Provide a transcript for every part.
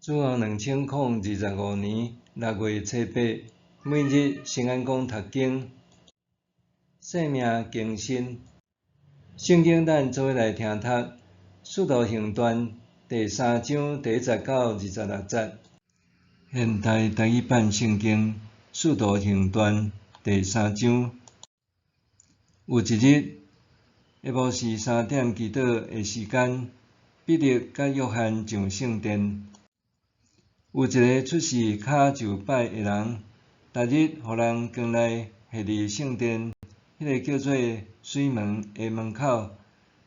自从2025年6月初8，每日圣安宫读经，生命更新。圣经咱做伙来听读《使徒行传》第3章第1到26节。现代台语版圣经《使徒行传》第3章。有一日，下晡时3點祈禱的時間，彼得甲約翰上聖殿。有一個出世骹就歹的人，逐日予人關來下佇聖殿迄個叫做水門的門口，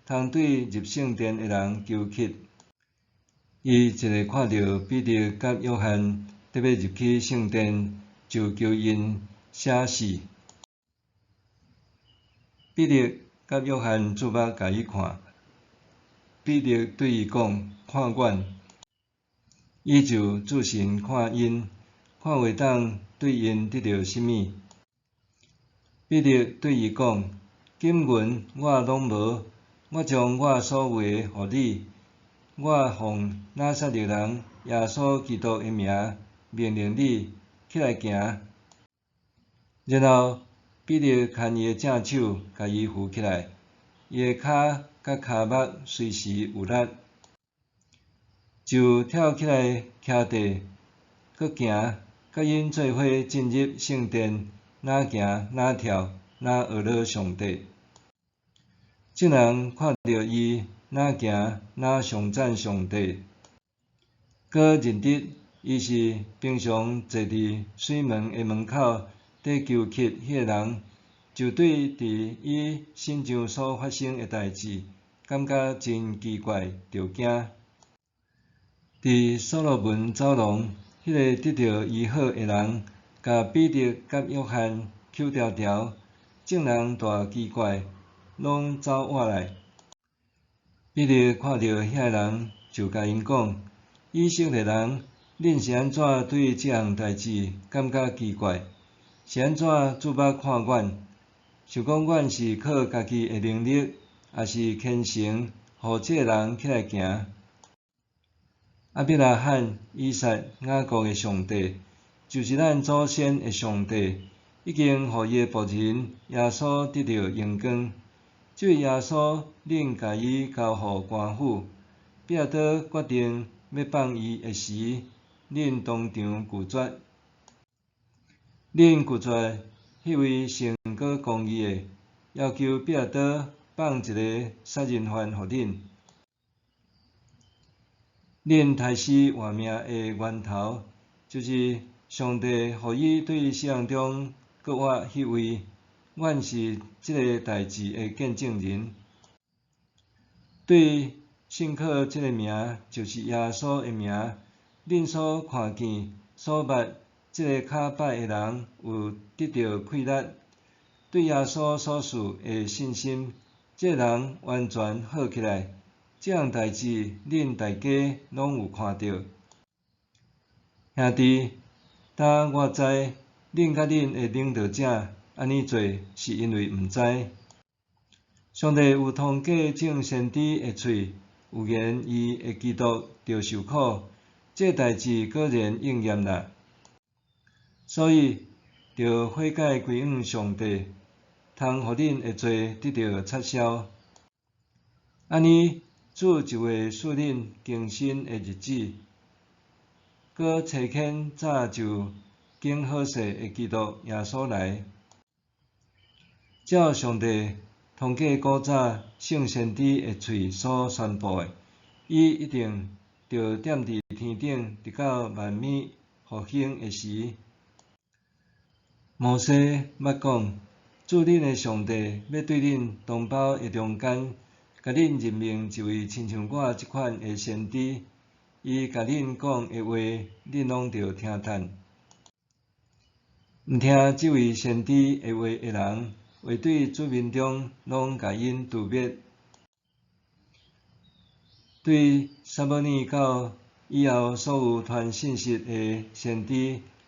通對入聖殿的人求乞。伊一下看到彼得甲約翰得要入去聖殿，就求因寫示。彼得甲約翰注目甲伊看，彼得對伊講：看阮。伊就注神看因，看袂當對因得到甚物。彼得對伊講：今阮我攏無，我將我所有的予你。我奉拿撒勒人耶穌基督的名命令你起來行。然後彼得牽伊的正手，甲伊扶起來，伊的骹甲骹目隨時有力。就跳起來徛地，閣行，甲因做伙進入聖殿，哪行哪跳，哪學了上帝。眾人看到伊哪行哪頌讚上帝，閣認得伊是平常坐佇水門的門口在求乞迄個人，就對佇伊身上所發生的代志，感覺真奇怪，着驚。佇所羅門走廊，迄個得到醫好的人，甲彼得甲約翰揢條條，眾人大奇怪，攏走活來。彼得看到遐個人，就甲因講：以色列人，恁是安怎對這項代志感覺奇怪？是安怎注目看阮？想講阮是靠家己的能力，還是虔誠，予這個人起來行？亞伯拉罕、以撒、雅各的上帝，就是咱祖先的上帝，已經予伊的僕人耶穌得到榮光。這位耶穌，恁甲伊交予官府，彼拉多決定要放伊的時，恁當場拒絕。恁拒絕迄位聖閣公義的，要求彼拉多放一個殺人犯予恁。恁殺死活命的源頭，就是上帝予伊對死人中閣活迄位。阮是這個代志的見證人。對信靠這個名，就是耶穌的名，恁所看見、所捌這個骹歹的人有得到氣力。對耶穌所事的信心，這個人完全好起來。這項代志，恁大家攏有看到。兄弟，但我知恁甲恁的領導者安尼做，是因為毋知。上帝有通過眾先知的喙，有言伊的基督着受苦，這代志果然應驗了。所以，着悔改歸向上帝，通予恁的罪得到撤銷。安尼，主就會賜恁更新的日子，閣差遣早就更好勢的基督耶穌來。照上帝通過古早聖先知的喙所宣布的，伊一定着踮佇天頂，直到萬物復興的時。摩西捌講，主恁的上帝要對恁同胞的中間，甲恁任命一位親像我這款的先知，伊甲恁講的話，恁攏着聽嘆。毋聽這位先知的話的人，話對主面中攏甲因誣衊。對撒母耳到以後所有傳信息的先知，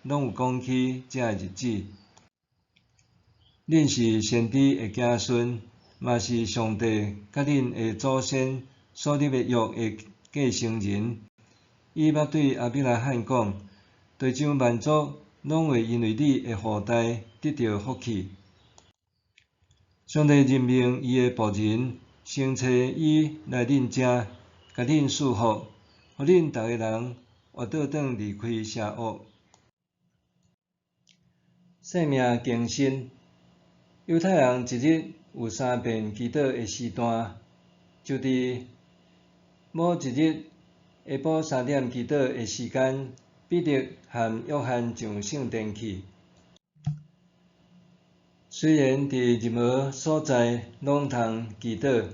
攏有講起這個日子。恁是先知的子孫，嘛是上帝甲恁的祖先所立的約的繼承人。伊捌对亚伯拉罕讲：地上万族拢会因为你的后代得到福气。上帝任命伊的仆人，先找伊来恁遮，甲恁祝福，互恁逐个人活倒转离开邪恶。生命更新。犹太人一日有3遍祈祷的时段，就伫某一日下晡3点祈祷的时间，彼得和约翰上圣殿去。虽然伫任何所在拢通祈祷，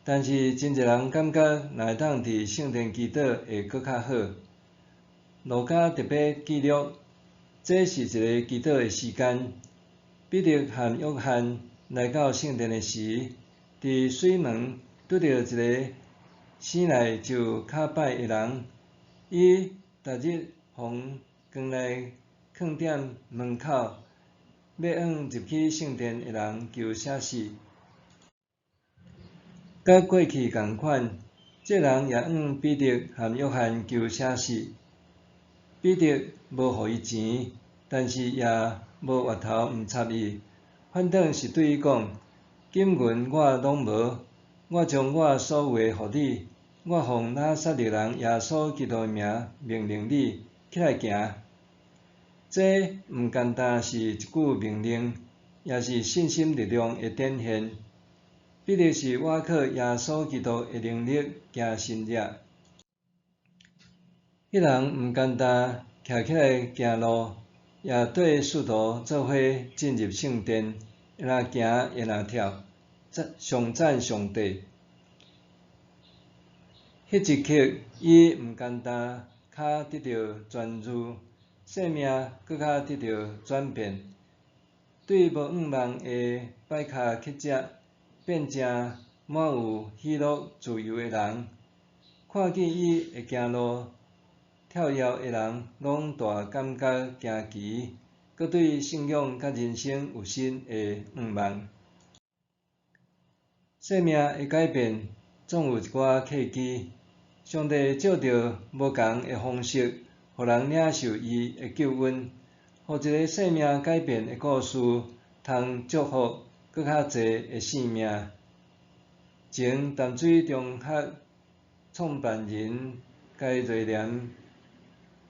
但是真侪人感觉若会当伫圣殿祈祷会搁较好。路加特别记录，这是一个祈祷的时间。彼得和约翰来到圣殿的时，伫水门拄到一个醒来就骹拜的人，伊逐日逢光来囥踮门口，要往入去圣殿的人求写死。甲过去同款，这人也往彼得和约翰求写死。彼得无互伊钱，但是也无回头毋插伊，反倒是对伊讲：今阮我拢无，我将我所有的互你，我奉拿撒勒人耶稣基督的名命令你起来行。这毋单单是一句命令，也是信心力量的展现。彼得是倚靠耶稣基督的能力行神业。迄人毋单单徛起来行路，也缀使徒做伙进入圣殿，会若行会若跳，上赞上帝。迄一刻，伊毋单单较得到专注，生命搁较得到转变。对无仰望的摆卡乞食，变成满有喜乐自由的人。看见伊会行路、跳跃的人，拢大感觉惊奇，搁对信仰甲人生有新的仰望。生命的改变总有一寡契机，上帝借着无同的方式，互人领受伊的救恩，互一个生命改变的故事，通祝福搁较侪的性命。前淡水中学创办人该瑞廉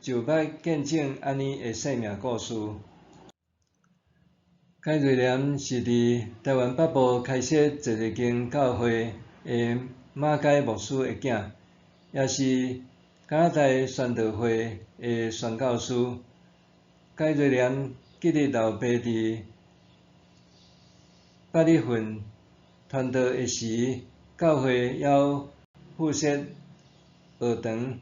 就捌见证安尼的生命故事。该瑞廉是伫台湾北部开设节日经教会的马偕牧师的囝，也是加拿大宣道会的宣教师。该瑞廉记得老爸伫8月份传道的时，教会要附设学堂，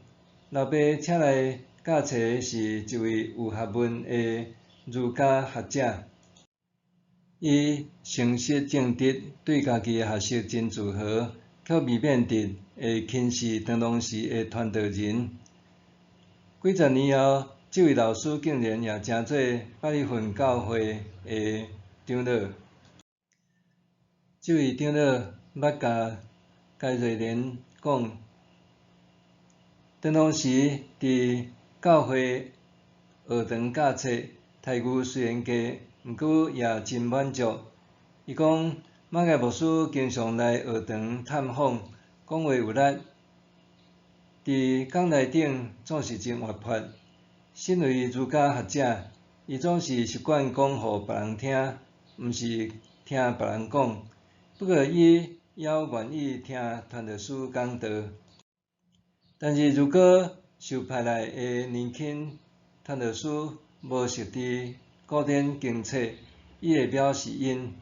老爸请来教册的是一位有学问的儒家学者。伊诚实正直，对家己的学识真自豪，却未免得会轻视当当时的传道人。几十年后，这位老师竟然也成做8月份教会的长老。这位长老捌甲该瑞廉讲，当当时伫教会学堂教册，待遇虽然低，毋过也真满足。伊讲，马偕牧师经常来学堂探访，讲话有力，伫讲台顶总是真活泼。身为儒家学者，伊总是习惯讲互别人听，毋是听别人讲。不过伊也愿意听传道师讲道。但是如果受派来的年轻传道师无熟知古典经册，伊会藐视因。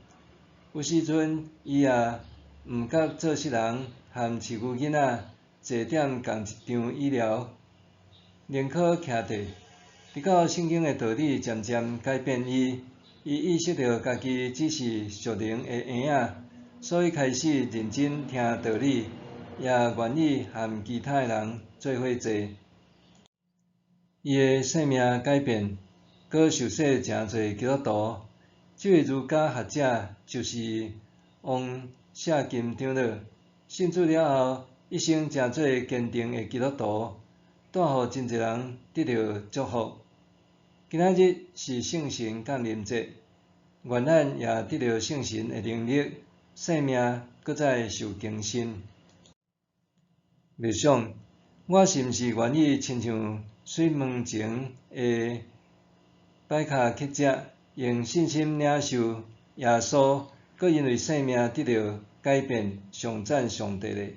有时阵伊也毋甲做事人和饲牛囡仔坐踮同一张椅寮，宁可徛地。直到圣经的道理渐渐改变伊意识到家己只是属灵的婴仔。所以开始认真听道理，也愿意和其他人做伙坐。伊的生命改变，搁受洗诚侪基督徒。这位儒家学者就是王谢金长老。信主了后，一生诚做坚定的基督徒。带予真侪人得到祝福。今仔日是圣神降临节，愿咱也得到圣神的能力，生命搁再受更新。默想，我是毋是愿意亲像水门前的摆卡乞食，用信心领受耶稣，搁因为生命得到改变，上赞上帝呢？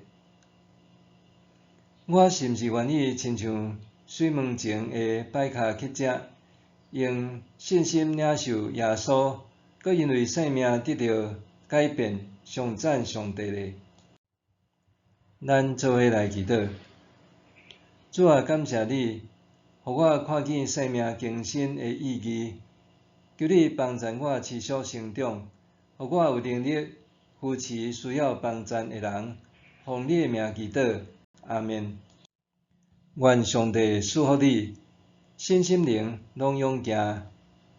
我是毋是愿意亲像水门前的摆卡乞食，用信心领受耶稣，搁因为生命得到改变，上赞上帝呢？咱做伙来祈祷。主啊，感谢你，互我看见生命更新的意义。求你帮助我持续成长，互我有能力扶持需要帮助的人。奉你的名祈祷，阿们。愿上帝赐福你，身心灵拢永行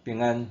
平安。